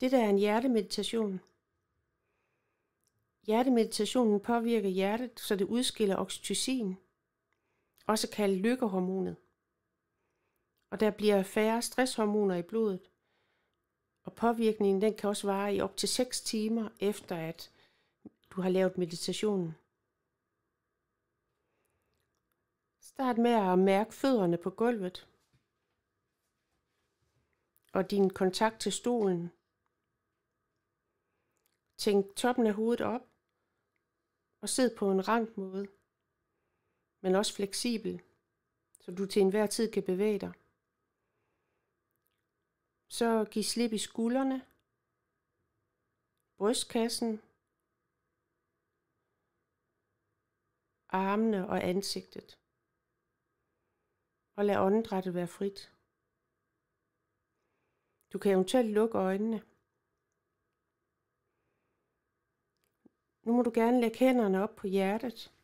Det der er en hjertemeditation. Hjertemeditationen påvirker hjertet, så det udskiller oxytocin, også kaldet lykkehormonet. Og der bliver færre stresshormoner i blodet. Og påvirkningen den kan også vare i op til 6 timer efter at du har lavet meditationen. Start med at mærke fødderne på gulvet og din kontakt til stolen. Tænk toppen af hovedet op og sid på en rank måde, men også fleksibel, så du til enhver tid kan bevæge dig. Så giv slip i skuldrene, brystkassen, armene og ansigtet. Og lad åndedrættet være frit. Du kan eventuelt lukke øjnene. Nu må du gerne lægge hænderne op på hjertet.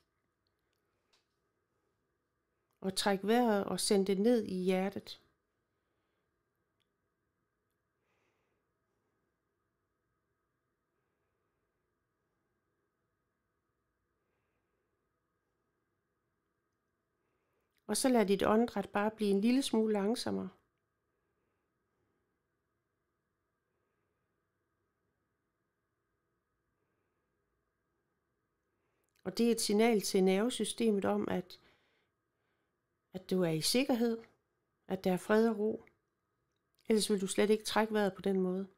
Og træk vejret og send det ned i hjertet. Og så lad dit åndedræt bare blive en lille smule langsommere. Og det er et signal til nervesystemet om, at du er i sikkerhed, at der er fred og ro. Ellers vil du slet ikke trække vejret på den måde.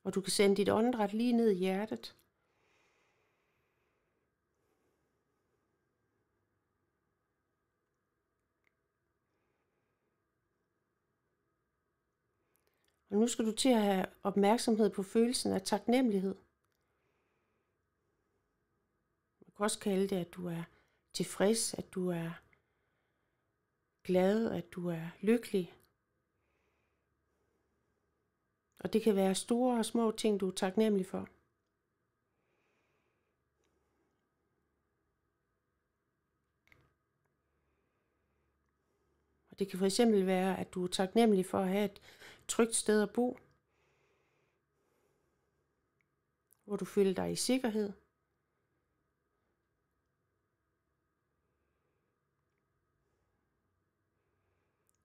Og du kan sende dit åndedræt lige ned i hjertet. Og nu skal du til at have opmærksomhed på følelsen af taknemmelighed. Man kan også kalde det, at du er tilfreds, at du er glad, at du er lykkelig. Og det kan være store og små ting, du er taknemmelig for. Og det kan fx være, at du er taknemmelig for at have et trygt sted at bo, hvor du føler dig i sikkerhed.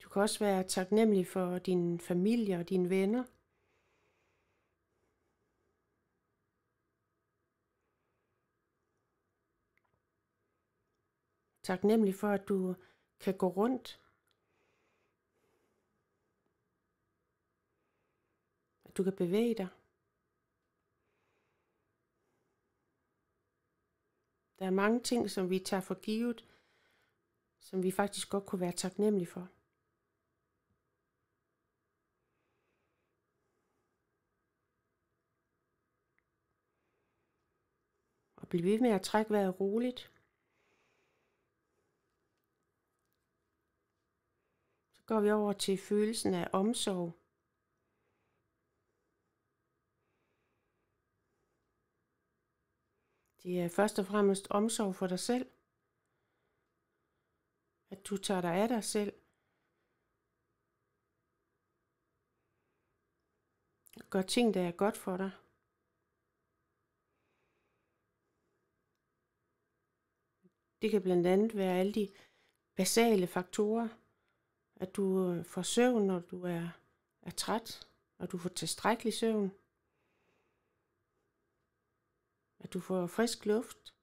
Du kan også være taknemmelig for din familie og dine venner. Taknemmelig for, at du kan gå rundt. At du kan bevæge dig. Der er mange ting, som vi tager for givet, som vi faktisk godt kunne være taknemmelige for. Og bliv ved med at trække vejret roligt. Så går vi over til følelsen af omsorg. Det er først og fremmest omsorg for dig selv. At du tager dig af dig selv. Gør ting, der er godt for dig. Det kan blandt andet være alle de basale faktorer. At du får søvn, når du er træt. Når du får tilstrækkelig søvn. At du får frisk luft.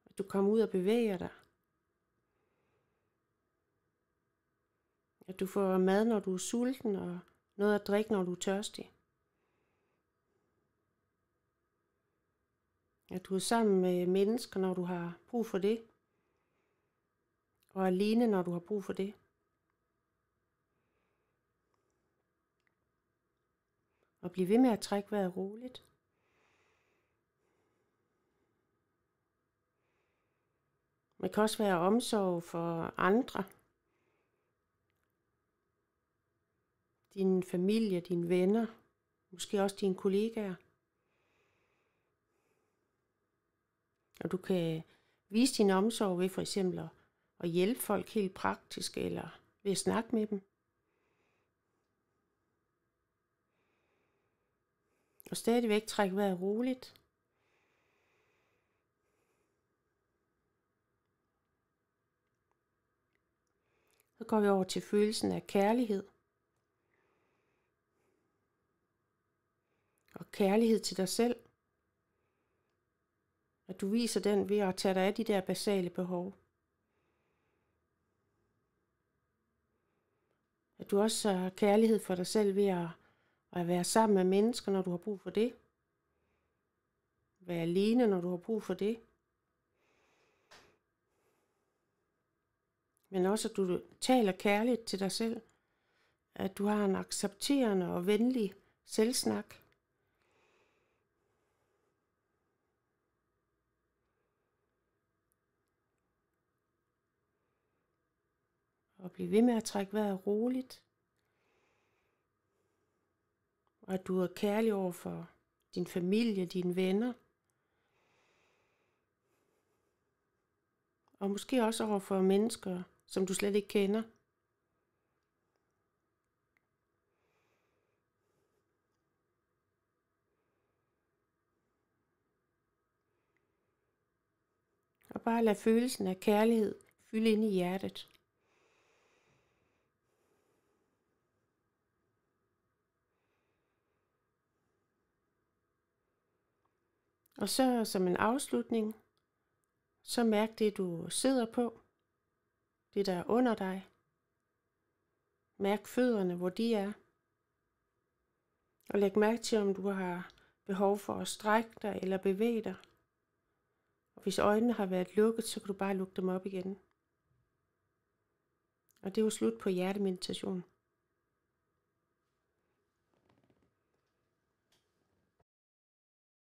At du kommer ud og bevæger dig. At du får mad, når du er sulten, og noget at drikke, når du er tørstig. At du er sammen med mennesker, når du har brug for det. Og alene, når du har brug for det. Og bliv ved med at trække vejret roligt. Man kan også være omsorg for andre. Din familie, dine venner, måske også dine kollegaer. du kan vise din omsorg ved for eksempel at hjælpe folk helt praktisk, eller ved at snakke med dem. Og stadigvæk trække vejret roligt. Så går vi over til følelsen af kærlighed. Og kærlighed til dig selv. At du viser den ved at tage dig af de der basale behov. At du også har kærlighed for dig selv ved at være sammen med mennesker, når du har brug for det. Være alene, når du har brug for det. Men også at du taler kærligt til dig selv. At du har en accepterende og venlig selvsnak. Og bliv ved med at trække vejret roligt. Og at du er kærlig over for din familie, dine venner. Og måske også over for mennesker, som du slet ikke kender. Og bare lad følelsen af kærlighed fylde ind i hjertet. Og så som en afslutning, så mærk det, du sidder på. Det, der er under dig. Mærk fødderne, hvor de er. Og læg mærke til, om du har behov for at strække dig eller bevæge dig. Og hvis øjnene har været lukket, så kan du bare lukke dem op igen. Og det er jo slut på hjertemeditation.